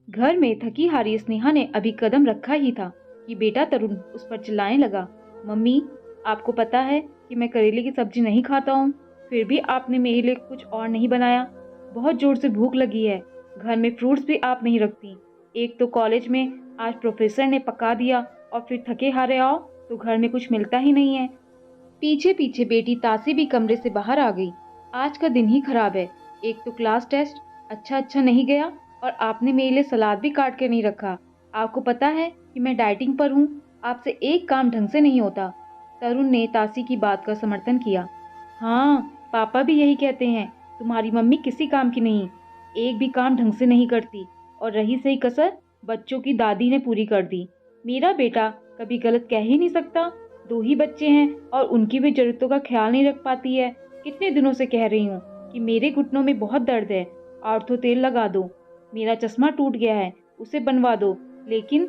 घर में थकी हारी स्नेहा ने अभी कदम रखा ही था कि बेटा तरुण उस पर चिल्लाने लगा। मम्मी, आपको पता है कि मैं करेले की सब्जी नहीं खाता हूँ, फिर भी आपने मेरे लिए कुछ और नहीं बनाया। बहुत जोर से भूख लगी है। घर में फ्रूट्स भी आप नहीं रखती। एक तो कॉलेज में आज प्रोफेसर ने पका दिया और फिर थके हारे आओ तो घर में कुछ मिलता ही नहीं है। पीछे पीछे बेटी तासी भी कमरे से बाहर आ गई। आज का दिन ही खराब है। एक तो क्लास टेस्ट अच्छा अच्छा नहीं गया और आपने मेरे लिए सलाद भी काट के नहीं रखा। आपको पता है कि मैं डाइटिंग पर हूँ। आपसे एक काम ढंग से नहीं होता। तरुण ने तासी की बात का समर्थन किया। हाँ, पापा भी यही कहते हैं, तुम्हारी मम्मी किसी काम की नहीं, एक भी काम ढंग से नहीं करती। और रही सही कसर, बच्चों की दादी ने पूरी कर दी। मेरा बेटा कभी गलत कह ही नहीं सकता। दो ही बच्चे हैं और उनकी भी जरूरतों का ख्याल नहीं रख पाती है। कितने दिनों से कह रही हूँ कि मेरे घुटनों में बहुत दर्द है, ऑर्थो तेल लगा दो। मेरा चश्मा टूट गया है, उसे बनवा दो। लेकिन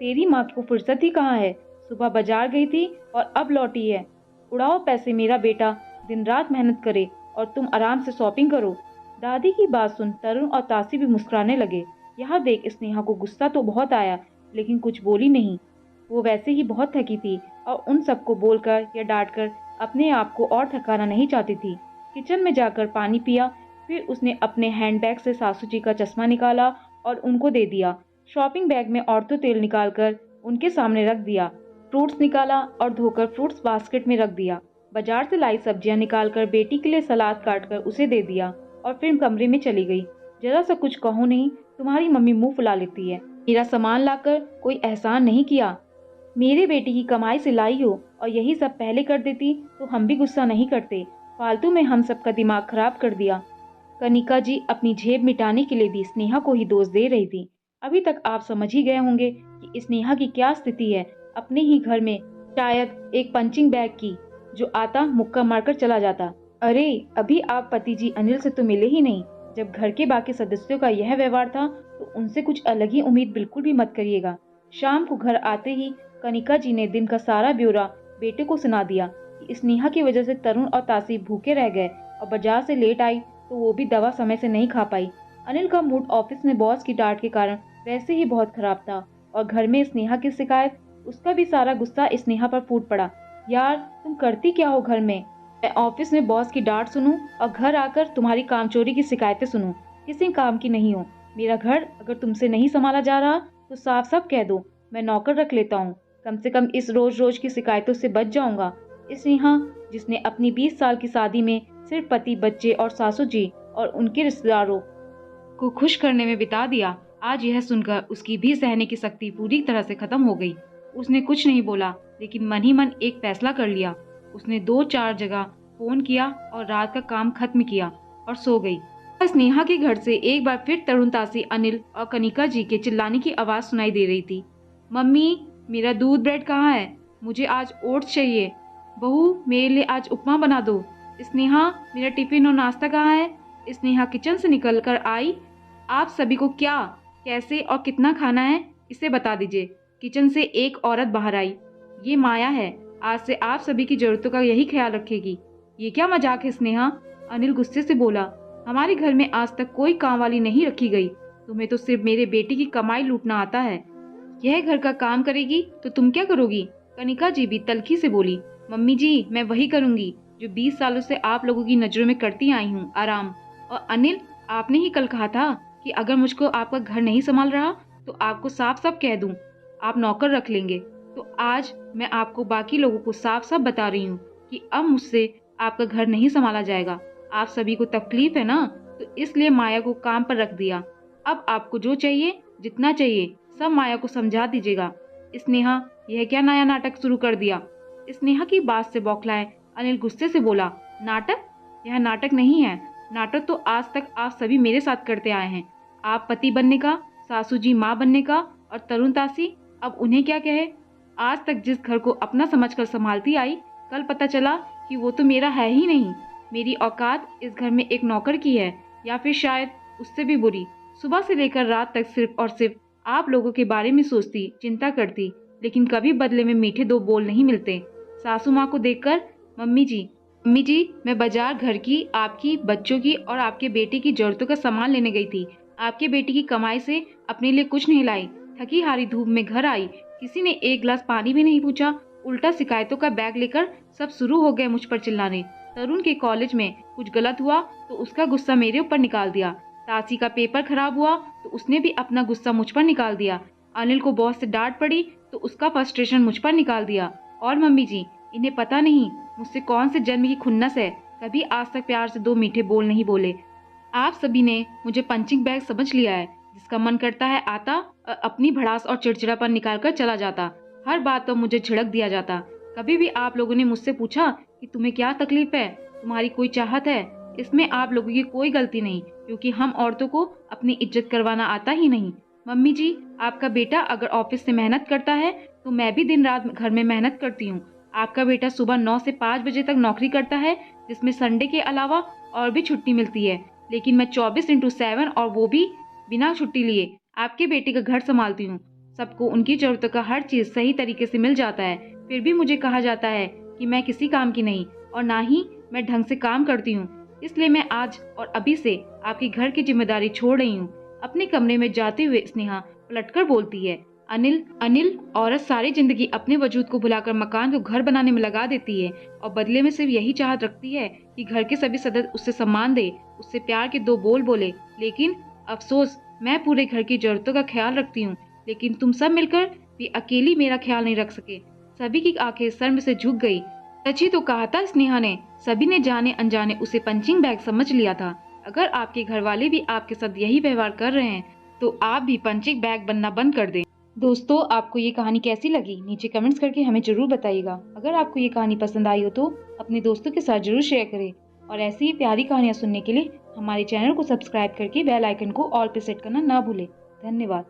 तेरी माँ को फुर्सत ही कहाँ है। सुबह बाजार गई थी और अब लौटी है। उड़ाओ पैसे, मेरा बेटा दिन रात मेहनत करे और तुम आराम से शॉपिंग करो। दादी की बात सुन तरुण और तासी भी मुस्कुराने लगे। यह देख स्नेहा को गुस्सा तो बहुत आया, लेकिन कुछ बोली नहीं। वो वैसे ही बहुत थकी थी और उन सबको बोलकर या डांटकर अपने आप को और थकाना नहीं चाहती थी। किचन में जाकर पानी पिया, फिर उसने अपने हैंडबैग से सासू जी का चश्मा निकाला और उनको दे दिया। शॉपिंग बैग में औरतों तेल निकालकर उनके सामने रख दिया। फ्रूट्स निकाला और धोकर फ्रूट्स बास्केट में रख दिया। बाजार से लाई सब्जियां निकालकर बेटी के लिए सलाद काटकर उसे दे दिया और फिर कमरे में चली गई। जरा सा कुछ कहो नहीं, तुम्हारी मम्मी मुंह फुला लेती है। मेरा सामान लाकर कोई एहसान नहीं किया। मेरे बेटे की कमाई से लाई हो और यही सब पहले कर देती तो हम भी गुस्सा नहीं करते। फालतू में हम सबका दिमाग खराब कर दिया। कनिका जी अपनी झेब मिटाने के लिए भी स्नेहा को ही दोष दे रही थी। अभी तक आप समझ ही गए होंगे कि स्नेहा की क्या स्थिति है। अपने ही घर में शायद एक पंचिंग बैग की, जो आता मुक्का मारकर चला जाता। अरे, अभी आप पति जी अनिल से तो मिले ही नहीं। जब घर के बाकी सदस्यों का यह व्यवहार था तो उनसे कुछ अलग ही उम्मीद बिल्कुल भी मत करिएगा। शाम को घर आते ही कनिका जी ने दिन का सारा ब्यौरा बेटे को सुना दिया कि स्नेहा की वजह से तरुण और तासी भूखे रह गए और बाजार से लेट आई तो वो भी दवा समय से नहीं खा पाई। अनिल का मूड ऑफिस में बॉस की डांट के कारण वैसे ही बहुत खराब था और घर में स्नेहा की शिकायत, उसका भी सारा गुस्सा स्नेहा पर फूट पड़ा। यार, तुम करती क्या हो घर में? मैं ऑफिस में बॉस की डांट सुनूं और घर आकर तुम्हारी कामचोरी की शिकायतें सुनूं? किसी काम की नहीं हो। मेरा घर अगर तुमसे नहीं संभाला जा रहा तो साफ साफ कह दो, मैं नौकर रख लेता हूँ। कम से कम इस रोज रोज की शिकायतों से बच जाऊंगा। स्नेहा, जिसने अपनी 20 साल की शादी में सिर्फ पति, बच्चे और सासू जी और उनके रिश्तेदारों को खुश करने में बिता दिया, आज यह सुनकर उसकी भी सहने की शक्ति पूरी तरह से खत्म हो गई। उसने कुछ नहीं बोला, लेकिन मन ही मन एक फैसला कर लिया। उसने 2-4 जगह फोन किया और रात का काम खत्म किया और सो गई। स्नेहा के घर से एक बार फिर तरुण, तासी, अनिल और कनिका जी के चिल्लाने की आवाज सुनाई दे रही थी। मम्मी, मेरा दूध ब्रेड कहाँ है? मुझे आज ओट्स चाहिए। बहू, मेरे लिए आज उपमा बना दो। स्नेहा, मेरा टिफिन और नाश्ता कहाँ है? स्नेहा किचन से निकल कर आई। आप सभी को क्या, कैसे और कितना खाना है, इसे बता दीजिए। किचन से एक औरत बाहर आई। ये माया है, आज से आप सभी की जरूरतों का यही ख्याल रखेगी। ये क्या मजाक है स्नेहा? अनिल गुस्से से बोला। हमारे घर में आज तक कोई काम वाली नहीं रखी गई। तुम्हें तो सिर्फ मेरे बेटे की कमाई लूटना आता है। यह घर का काम करेगी तो तुम क्या करोगी? कनिका जी भी तल्खी से बोली। मम्मी जी, मैं वही करूंगी जो 20 सालों से आप लोगों की नजरों में करती आई हूँ, आराम। और अनिल, आपने ही कल कहा था कि अगर मुझको आपका घर नहीं संभाल रहा तो आपको साफ साफ कह दूं, आप नौकर रख लेंगे। तो आज मैं आपको बाकी लोगों को साफ साफ बता रही हूँ कि अब मुझसे आपका घर नहीं संभाला जाएगा। आप सभी को तकलीफ है ना, तो इसलिए माया को काम पर रख दिया। अब आपको जो चाहिए, जितना चाहिए, सब माया को समझा दीजिएगा। स्नेहा, यह क्या नया नाटक शुरू कर दिया? स्नेहा की बात से बौखलाए अनिल गुस्से से बोला। नाटक? यह नाटक नहीं है। नाटक तो आज तक आप सभी मेरे साथ करते आए हैं। आप पति बनने का, सासू जी माँ बनने का, और तरुण, तासी, अब उन्हें क्या कहे। आज तक जिस घर को अपना समझकर संभालती आई, कल पता चला कि वो तो मेरा है ही नहीं। मेरी औकात इस घर में एक नौकर की है, या फिर शायद उससे भी बुरी। सुबह से लेकर रात तक सिर्फ और सिर्फ आप लोगों के बारे में सोचती, चिंता करती, लेकिन कभी बदले में मीठे दो बोल नहीं मिलते। सासू माँ को देखकर, मम्मी जी, मैं बाजार घर की, आपकी, बच्चों की और आपके बेटे की जरूरतों का सामान लेने गई थी। आपके बेटी की कमाई से अपने लिए कुछ नहीं लाई, थकी हारी धूप में घर आई, किसी ने एक गिलास पानी भी नहीं पूछा, उल्टा शिकायतों का बैग लेकर सब शुरू हो गए मुझ पर चिल्लाने। तरुण के कॉलेज में कुछ गलत हुआ तो उसका गुस्सा मेरे ऊपर निकाल दिया। तासी का पेपर खराब हुआ तो उसने भी अपना गुस्सा मुझ पर निकाल दिया। अनिल को बॉस से डांट पड़ी तो उसका फ्रस्ट्रेशन मुझ पर निकाल दिया। और मम्मी जी, इन्हें पता नहीं मुझसे कौन से जन्म की खुन्नस है, कभी आज तक प्यार से 2 मीठे बोल नहीं बोले। आप सभी ने मुझे पंचिंग बैग समझ लिया है, जिसका मन करता है आता, अपनी भड़ास और चिड़चिड़ापन निकाल कर चला जाता। हर बात तो मुझे झिड़क दिया जाता। कभी भी आप लोगों ने मुझसे पूछा कि तुम्हें क्या तकलीफ है, तुम्हारी कोई चाहत है? इसमें आप लोगों की कोई गलती नहीं, क्योंकि हम औरतों को अपनी इज्जत करवाना आता ही नहीं। मम्मी जी, आपका बेटा अगर ऑफिस से मेहनत करता है तो मैं भी दिन रात घर में मेहनत करती हूँ। आपका बेटा सुबह 9 से 5 बजे तक नौकरी करता है, जिसमें संडे के अलावा और भी छुट्टी मिलती है, लेकिन मैं 24x7 और वो भी बिना छुट्टी लिए आपके बेटे का घर संभालती हूँ। सबको उनकी जरूरतों का हर चीज सही तरीके से मिल जाता है, फिर भी मुझे कहा जाता है कि मैं किसी काम की नहीं और ना ही मैं ढंग से काम करती हूँ। इसलिए मैं आज और अभी से आपकी घर की जिम्मेदारी छोड़ रही हूँ। अपने कमरे में जाते हुए स्नेहा पलटकर बोलती है, अनिल अनिल औरत सारी जिंदगी अपने वजूद को भुलाकर मकान को घर बनाने में लगा देती है और बदले में सिर्फ यही चाहत रखती है कि घर के सभी सदस्य उससे सम्मान दे, उससे प्यार के 2 बोल बोले। लेकिन अफसोस, मैं पूरे घर की जरूरतों का ख्याल रखती हूँ, लेकिन तुम सब मिलकर भी अकेली मेरा ख्याल नहीं रख सके। सभी की आंखें शर्म से झुक गई। सच ही तो कहा था स्नेहा ने, सभी ने जाने अनजाने उसे पंचिंग बैग समझ लिया था। अगर आपके घर वाले भी आपके साथ यही व्यवहार कर रहे हैं तो आप भी पंचिंग बैग बनना बंद कर दें। दोस्तों, आपको ये कहानी कैसी लगी नीचे कमेंट्स करके हमें जरूर बताइएगा। अगर आपको ये कहानी पसंद आई हो तो अपने दोस्तों के साथ जरूर शेयर करें और ऐसी ही प्यारी कहानियां सुनने के लिए हमारे चैनल को सब्सक्राइब करके बेल आइकन को ऑल पे सेट करना ना भूलें। धन्यवाद।